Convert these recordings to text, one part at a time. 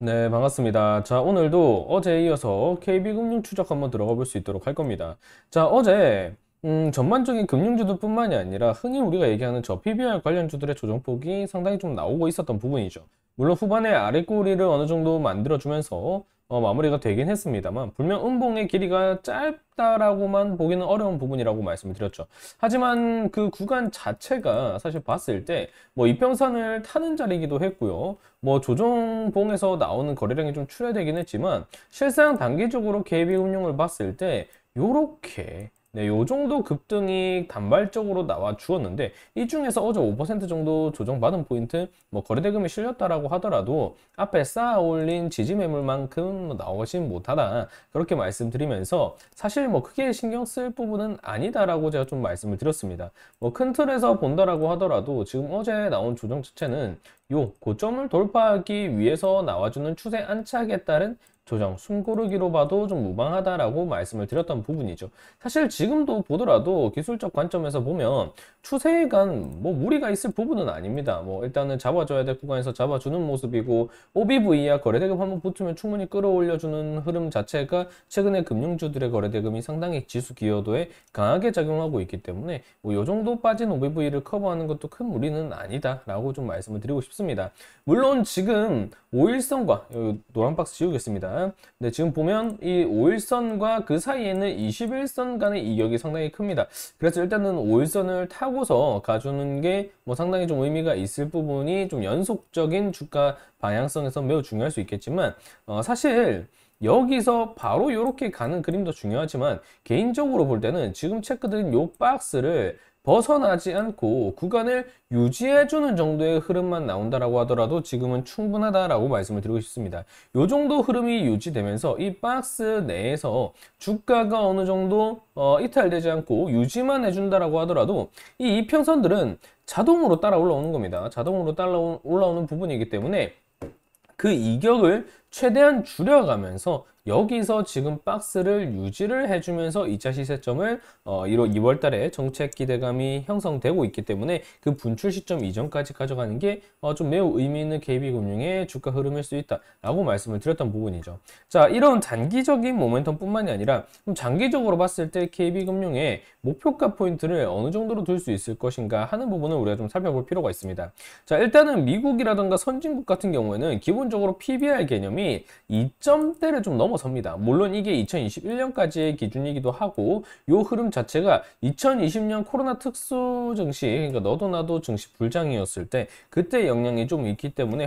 네, 반갑습니다. 자, 오늘도 어제에 이어서 KB금융 추적 한번 들어가 볼 수 있도록 할 겁니다. 자, 어제 전반적인 금융주들뿐만이 아니라 흔히 우리가 얘기하는 저 PBR 관련주들의 조정폭이 상당히 좀 나오고 있었던 부분이죠. 물론 후반에 아랫꼬리를 어느 정도 만들어주면서 마무리가 되긴 했습니다만 분명 음봉의 길이가 짧다라고만 보기는 어려운 부분이라고 말씀을 드렸죠. 하지만 그 구간 자체가 사실 봤을 때 뭐 이평선을 타는 자리이기도 했고요. 뭐 조정봉에서 나오는 거래량이 좀 출회되긴 했지만 실상 단기적으로 KB금융을 봤을 때 요렇게 요 정도 급등이 단발적으로 나와 주었는데 이 중에서 어제 5% 정도 조정받은 포인트 뭐 거래대금이 실렸다라고 하더라도 앞에 쌓아 올린 지지 매물만큼 나오진 못하다 그렇게 말씀드리면서 사실 뭐 크게 신경 쓸 부분은 아니다라고 제가 좀 말씀을 드렸습니다. 뭐 큰 틀에서 본다라고 하더라도 지금 어제 나온 조정 자체는 요 고점을 돌파하기 위해서 나와주는 추세 안착에 따른 조정, 숨고르기로 봐도 좀 무방하다라고 말씀을 드렸던 부분이죠. 사실 지금도 보더라도 기술적 관점에서 보면 추세에 간 뭐 무리가 있을 부분은 아닙니다. 뭐 일단은 잡아줘야 될 구간에서 잡아주는 모습이고 OBV야 거래대금 한번 붙으면 충분히 끌어올려주는 흐름 자체가 최근에 금융주들의 거래대금이 상당히 지수 기여도에 강하게 작용하고 있기 때문에 뭐 요 정도 빠진 OBV를 커버하는 것도 큰 무리는 아니다라고 좀 말씀을 드리고 싶습니다. 물론 지금 5일선과 노란 박스 지우겠습니다. 근데 지금 보면 이 5일선과 그 사이에는 21선 간의 이격이 상당히 큽니다. 그래서 일단은 5일선을 타고서 가주는 게 뭐 상당히 좀 의미가 있을 부분이 좀 연속적인 주가 방향성에서 매우 중요할 수 있겠지만 사실 여기서 바로 이렇게 가는 그림도 중요하지만 개인적으로 볼 때는 지금 체크드린 요 박스를 벗어나지 않고 구간을 유지해주는 정도의 흐름만 나온다라고 하더라도 지금은 충분하다라고 말씀을 드리고 싶습니다. 요 정도 흐름이 유지되면서 이 박스 내에서 주가가 어느 정도 이탈되지 않고 유지만 해준다라고 하더라도 이 이평선들은 자동으로 따라 올라오는 겁니다. 자동으로 따라 올라오는 부분이기 때문에 그 이격을 최대한 줄여가면서 여기서 지금 박스를 유지를 해주면서 2차 시세점을 2월 달에 정책 기대감이 형성되고 있기 때문에 그 분출 시점 이전까지 가져가는 게 좀 매우 의미 있는 KB금융의 주가 흐름일 수 있다라고 말씀을 드렸던 부분이죠. 자, 이런 단기적인 모멘텀뿐만이 아니라 좀 장기적으로 봤을 때 KB금융의 목표가 포인트를 어느 정도로 둘 수 있을 것인가 하는 부분을 우리가 좀 살펴볼 필요가 있습니다. 자, 일단은 미국이라든가 선진국 같은 경우에는 기본적으로 PBR 개념이 2점대를 좀 넘어섭니다. 물론 이게 2021년까지의 기준이기도 하고 요 흐름 자체가 2020년 코로나 특수 증시, 그러니까 너도 나도 증시 불장이었을 때 그때 영향이 좀 있기 때문에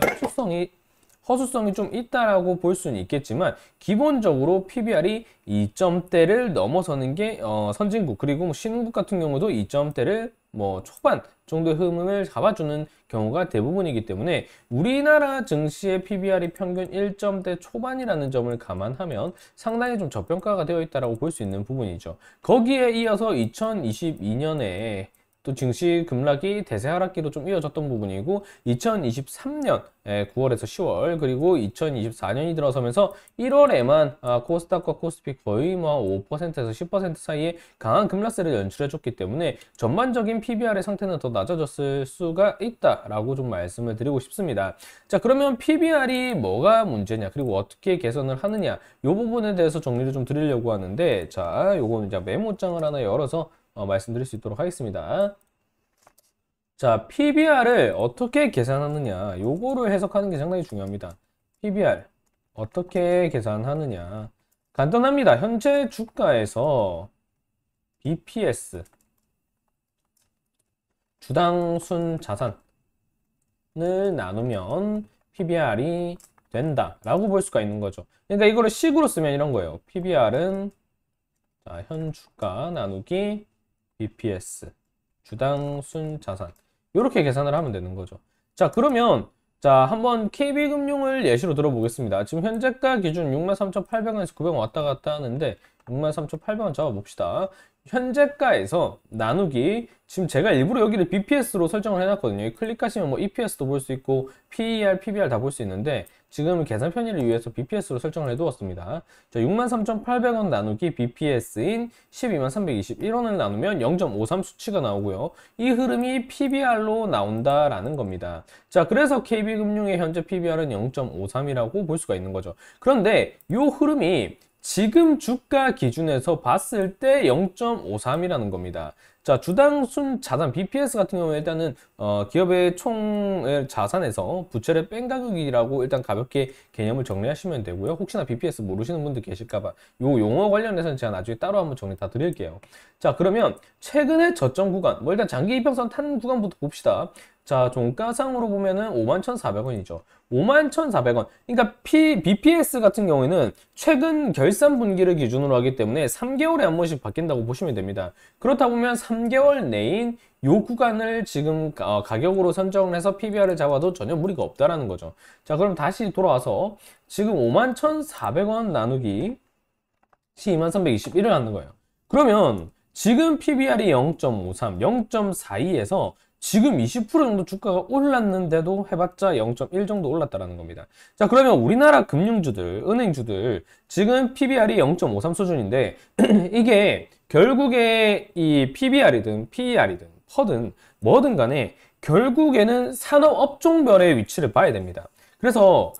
허수성이 좀 있다라고 볼 수는 있겠지만 기본적으로 PBR이 2점대를 넘어서는 게 선진국 그리고 신흥국 같은 경우도 2점대를 뭐 초반 정도의 흐름을 잡아주는 경우가 대부분이기 때문에 우리나라 증시의 PBR이 평균 1점대 초반이라는 점을 감안하면 상당히 좀 저평가가 되어 있다고 볼 수 있는 부분이죠. 거기에 이어서 2022년에 또 증시 급락이 대세 하락기로 좀 이어졌던 부분이고 2023년 9월에서 10월 그리고 2024년이 들어서면서 1월에만 코스닥과 코스피 거의 뭐 5%에서 10% 사이에 강한 급락세를 연출해줬기 때문에 전반적인 PBR의 상태는 더 낮아졌을 수가 있다라고 좀 말씀을 드리고 싶습니다. 자, 그러면 PBR이 뭐가 문제냐 그리고 어떻게 개선을 하느냐 이 부분에 대해서 정리를 좀 드리려고 하는데 자, 요거는 이제 메모장을 하나 열어서 말씀드릴 수 있도록 하겠습니다. 자, PBR을 어떻게 계산하느냐, 요거를 해석하는 게 상당히 중요합니다. PBR 어떻게 계산하느냐. 간단합니다. 현재 주가에서 BPS, 주당 순 자산을 나누면 PBR이 된다라고 볼 수가 있는 거죠. 그러니까 이거를 식으로 쓰면 이런 거예요. PBR은 현 주가 나누기 BPS, 주당 순 자산. 이렇게 계산을 하면 되는 거죠. 자, 그러면 한번 KB금융을 예시로 들어보겠습니다. 지금 현재가 기준 63,800원에서 900원 왔다 갔다 하는데 63,800원 잡아봅시다. 현재가에서 나누기, 지금 제가 일부러 여기를 BPS로 설정을 해놨거든요. 클릭하시면 뭐 EPS도 볼 수 있고 PER, PBR 다 볼 수 있는데 지금 계산 편의를 위해서 BPS로 설정을 해두었습니다. 자, 63,800원 나누기 BPS인 12321원을 나누면 0.53 수치가 나오고요. 이 흐름이 PBR로 나온다라는 겁니다. 자, 그래서 KB금융의 현재 PBR은 0.53이라고 볼 수가 있는 거죠. 그런데 이 흐름이 지금 주가 기준에서 봤을 때 0.53이라는 겁니다. 자, 주당 순 자산 BPS 같은 경우에 일단은 기업의 총 자산에서 부채를 뺀 가격이라고 일단 가볍게 개념을 정리하시면 되고요. 혹시나 BPS 모르시는 분들 계실까봐 요 용어 관련해서는 제가 나중에 따로 한번 정리 다 드릴게요. 자, 그러면 최근의 저점 구간, 뭐 일단 장기 이평선 탄 구간부터 봅시다. 자, 종가상으로 보면은 51,400원이죠. 51,400원. 그러니까 BPS 같은 경우에는 최근 결산 분기를 기준으로 하기 때문에 3개월에 한 번씩 바뀐다고 보시면 됩니다. 그렇다 보면 3개월 내인 요 구간을 지금 가격으로 선정을 해서 PBR을 잡아도 전혀 무리가 없다라는 거죠. 자, 그럼 다시 돌아와서 지금 51,400원 나누기 12321을 하는 거예요. 그러면 지금 PBR이 0.53, 0.42에서 지금 20% 정도 주가가 올랐는데도 해봤자 0.1 정도 올랐다라는 겁니다. 자, 그러면 우리나라 금융주들, 은행주들 지금 PBR이 0.53 수준인데 이게 결국에 이 PBR이든 PER이든 퍼든 뭐든 간에 결국에는 산업업종별의 위치를 봐야 됩니다. 그래서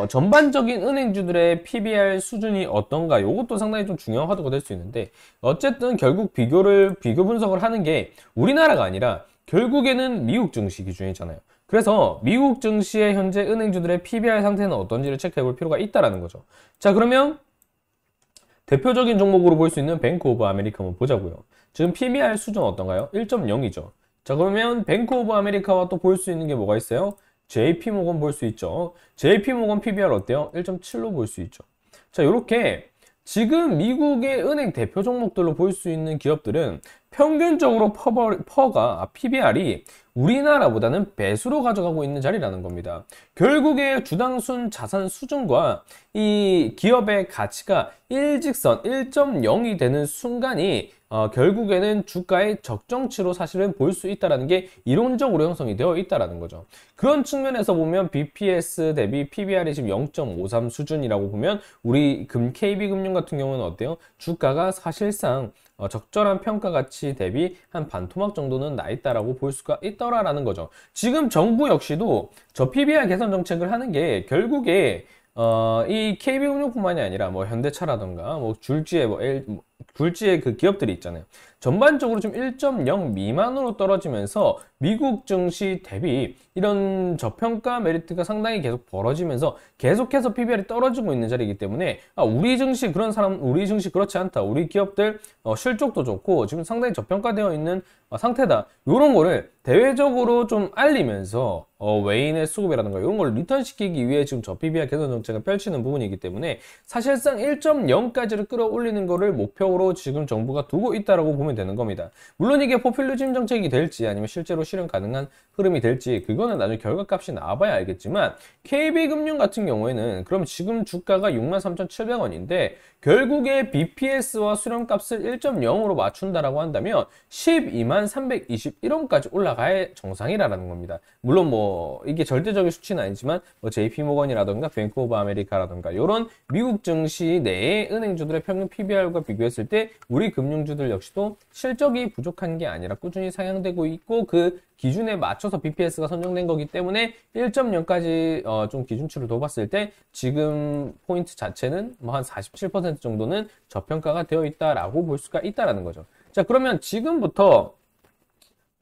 전반적인 은행주들의 PBR 수준이 어떤가, 이것도 상당히 좀 중요한 화두가 될 수 있는데, 어쨌든 결국 비교 분석을 하는 게 우리나라가 아니라 결국에는 미국 증시 기준이잖아요. 그래서 미국 증시의 현재 은행주들의 PBR 상태는 어떤지를 체크해 볼 필요가 있다라는 거죠. 자, 그러면 대표적인 종목으로 볼 수 있는 뱅크 오브 아메리카 한번 보자고요. 지금 PBR 수준 어떤가요? 1.0이죠. 자, 그러면 뱅크 오브 아메리카와 또 볼 수 있는 게 뭐가 있어요? JP모건 볼 수 있죠. JP모건 PBR 어때요? 1.7로 볼 수 있죠. 자, 이렇게 지금 미국의 은행 대표 종목들로 볼 수 있는 기업들은 평균적으로 PBR이 우리나라보다는 배수로 가져가고 있는 자리라는 겁니다. 결국에 주당순 자산 수준과 이 기업의 가치가 일직선 1.0이 되는 순간이 결국에는 주가의 적정치로 사실은 볼 수 있다는 게 이론적으로 형성이 되어 있다는 거죠. 그런 측면에서 보면 BPS 대비 PBR이 지금 0.53 수준이라고 보면 우리 KB금융 같은 경우는 어때요? 주가가 사실상 적절한 평가 가치 대비 한 반토막 정도는 나 있다라고 볼 수가 있더라라는 거죠. 지금 정부 역시도 저 PBR 개선 정책을 하는 게 결국에 이 KB금융뿐만이 아니라 뭐 현대차라던가 뭐 굴지의 그 기업들이 있잖아요. 전반적으로 좀 1.0 미만으로 떨어지면서 미국 증시 대비 이런 저평가 메리트가 상당히 계속 벌어지면서 계속해서 PBR이 떨어지고 있는 자리이기 때문에 우리 증시 그렇지 않다. 우리 기업들 실적도 좋고 지금 상당히 저평가되어 있는 상태다. 이런 거를 대외적으로 좀 알리면서 외인의 수급이라든가 이런 걸 리턴시키기 위해 지금 저 PBR 개선 정책을 펼치는 부분이기 때문에 사실상 1.0까지를 끌어올리는 거를 목표로 지금 정부가 두고 있다라고 보면 되는 겁니다. 물론 이게 포퓰리즘 정책이 될지 아니면 실제로 실현 가능한 흐름이 될지 그거는 나중에 결과값이 나와봐야 알겠지만 KB금융 같은 경우에는 그럼 지금 주가가 63,700원인데 결국에 BPS와 수렴값을 1.0으로 맞춘다라고 한다면 123,321원까지 올라가야 정상이라는 겁니다. 물론 뭐 이게 절대적인 수치는 아니지만 뭐 JP모건이라던가 뱅크 오브 아메리카라던가 이런 미국 증시 내의 은행주들의 평균 PBR과 비교했을 때 우리 금융주들 역시도 실적이 부족한 게 아니라 꾸준히 상향되고 있고 그 기준에 맞춰서 BPS가 선정된 거기 때문에 1.0까지 좀 기준치로 둬봤을 때 지금 포인트 자체는 뭐 한 47% 정도는 저평가가 되어 있다라고 볼 수가 있다라는 거죠. 자, 그러면 지금부터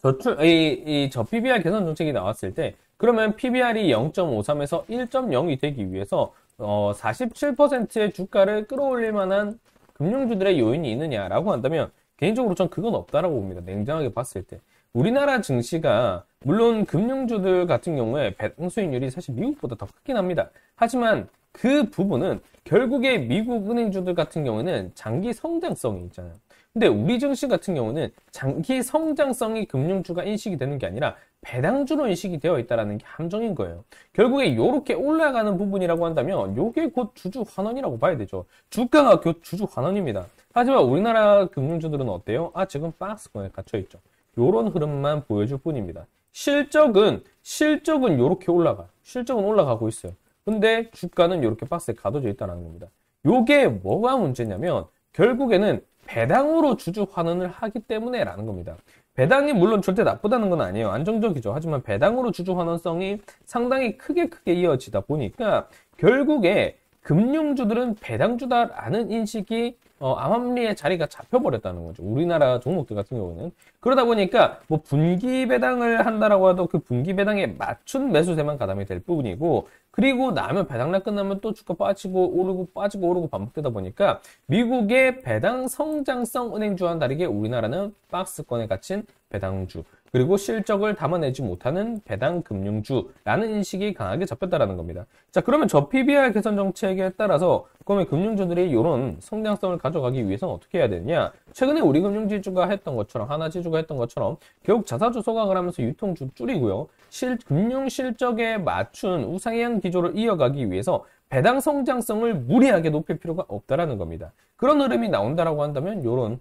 저 PBR 개선 정책이 나왔을 때 그러면 PBR이 0.53에서 1.0이 되기 위해서 47%의 주가를 끌어올릴 만한 금융주들의 요인이 있느냐라고 한다면 개인적으로 전 그건 없다라고 봅니다. 냉정하게 봤을 때. 우리나라 증시가 물론 금융주들 같은 경우에 배당 수익률이 사실 미국보다 더 크긴 합니다. 하지만 그 부분은 결국에 미국 은행주들 같은 경우는 장기 성장성이 있잖아요. 근데 우리 증시 같은 경우는 장기 성장성이 금융주가 인식이 되는 게 아니라 배당주로 인식이 되어 있다는 게 함정인 거예요. 결국에 이렇게 올라가는 부분이라고 한다면 이게 곧 주주 환원이라고 봐야 되죠. 주가가 곧 주주 환원입니다. 하지만 우리나라 금융주들은 어때요? 지금 박스권에 갇혀 있죠. 이런 흐름만 보여줄 뿐입니다. 실적은 이렇게 올라가. 실적은 올라가고 있어요. 근데 주가는 이렇게 박스에 가둬져 있다는 겁니다. 요게 뭐가 문제냐면 결국에는 배당으로 주주 환원을 하기 때문에라는 겁니다. 배당이 물론 절대 나쁘다는 건 아니에요. 안정적이죠. 하지만 배당으로 주주 환원성이 상당히 크게 이어지다 보니까 결국에 금융주들은 배당주다라는 인식이 암암리에 자리가 잡혀버렸다는 거죠. 우리나라 종목들 같은 경우는. 그러다 보니까 뭐 분기 배당을 한다라고 해도 그 분기 배당에 맞춘 매수세만 가담이 될 부분이고, 그리고 나면 배당날 끝나면 또 주가 빠지고 오르고 빠지고 오르고 반복되다 보니까 미국의 배당 성장성 은행주와는 다르게 우리나라는 박스권에 갇힌 배당주, 그리고 실적을 담아내지 못하는 배당 금융주라는 인식이 강하게 잡혔다라는 겁니다. 자, 그러면 저 PBR 개선 정책에 따라서 그러면 금융주들이 이런 성장성을 가져가기 위해서는 어떻게 해야 되느냐? 최근에 우리 금융지주가 했던 것처럼, 하나지주가 했던 것처럼 결국 자사주 소각을 하면서 유통주 줄이고요. 금융 실적에 맞춘 우상향 기조를 이어가기 위해서 배당 성장성을 무리하게 높일 필요가 없다라는 겁니다. 그런 흐름이 나온다라고 한다면 이런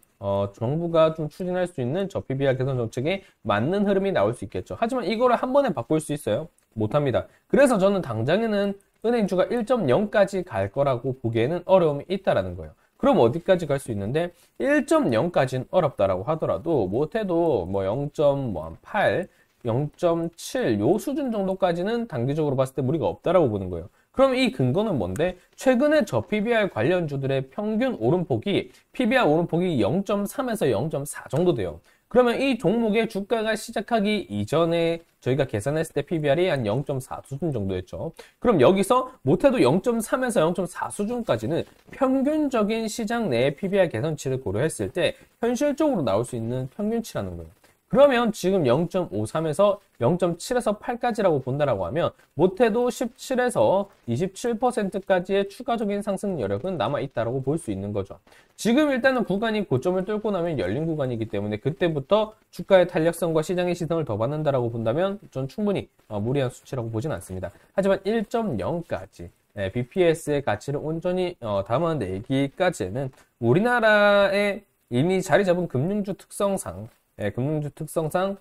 정부가 좀 추진할 수 있는 저 PBR 개선 정책에 맞는 흐름이 나올 수 있겠죠. 하지만 이거를 한 번에 바꿀 수 있어요? 못합니다. 그래서 저는 당장에는 은행주가 1.0까지 갈 거라고 보기에는 어려움이 있다라는 거예요. 그럼 어디까지 갈 수 있는데 1.0까지는 어렵다라고 하더라도 못해도 뭐 0.8, 0.7 요 수준 정도까지는 단기적으로 봤을 때 무리가 없다라고 보는 거예요. 그럼 이 근거는 뭔데? 최근에 저 PBR 관련주들의 평균 오름폭이 PBR 오름폭이 0.3에서 0.4 정도 돼요. 그러면 이 종목의 주가가 시작하기 이전에 저희가 계산했을 때 PBR이 한 0.4 수준 정도였죠. 그럼 여기서 못해도 0.3에서 0.4 수준까지는 평균적인 시장 내의 PBR 개선치를 고려했을 때 현실적으로 나올 수 있는 평균치라는 거예요. 그러면 지금 0.53에서 0.7에서 8까지라고 본다라고 하면 못해도 17에서 27%까지의 추가적인 상승 여력은 남아있다라고 볼 수 있는 거죠. 지금 일단은 구간이 고점을 뚫고 나면 열린 구간이기 때문에 그때부터 주가의 탄력성과 시장의 시선을 더 받는다라고 본다면 전 충분히 무리한 수치라고 보진 않습니다. 하지만 1.0까지 BPS의 가치를 온전히 담아내기까지는 우리나라에 이미 자리 잡은 금융주 특성상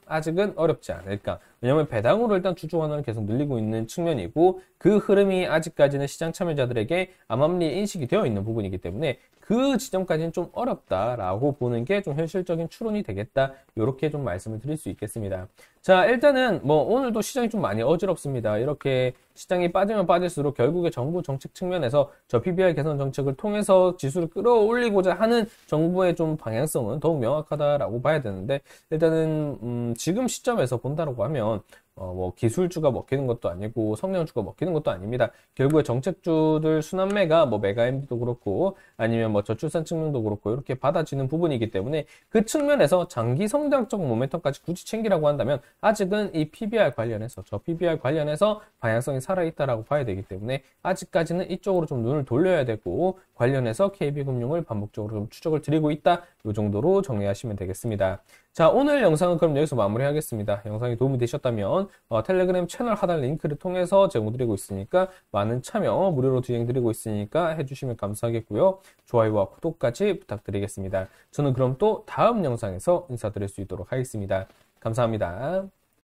아직은 어렵지 않을까. 왜냐하면 배당으로 일단 주주 환원을 계속 늘리고 있는 측면이고 그 흐름이 아직까지는 시장 참여자들에게 암암리에 인식이 되어 있는 부분이기 때문에 그 지점까지는 좀 어렵다라고 보는 게 좀 현실적인 추론이 되겠다. 이렇게 좀 말씀을 드릴 수 있겠습니다. 자, 일단은 뭐 오늘도 시장이 좀 많이 어지럽습니다. 이렇게 시장이 빠지면 빠질수록 결국에 정부 정책 측면에서 저 PBR 개선 정책을 통해서 지수를 끌어올리고자 하는 정부의 좀 방향성은 더욱 명확하다라고 봐야 되는데, 일단은 지금 시점에서 본다라고 하면 뭐 기술주가 먹히는 것도 아니고 성장주가 먹히는 것도 아닙니다. 결국에 정책주들 순환매가 뭐 메가MD도 그렇고 아니면 뭐 저출산 측면도 그렇고 이렇게 받아지는 부분이기 때문에 그 측면에서 장기 성장적 모멘텀까지 굳이 챙기라고 한다면 아직은 이 PBR 관련해서 저 PBR 관련해서 방향성이 살아있다라고 봐야 되기 때문에 아직까지는 이쪽으로 좀 눈을 돌려야 되고 관련해서 KB금융을 반복적으로 좀 추적을 드리고 있다. 이 정도로 정리하시면 되겠습니다. 자, 오늘 영상은 그럼 여기서 마무리하겠습니다. 영상이 도움이 되셨다면 텔레그램 채널 하단 링크를 통해서 제공드리고 있으니까 많은 참여 무료로 진행드리고 있으니까 해주시면 감사하겠고요. 좋아요와 구독까지 부탁드리겠습니다. 저는 그럼 또 다음 영상에서 인사드릴 수 있도록 하겠습니다. 감사합니다.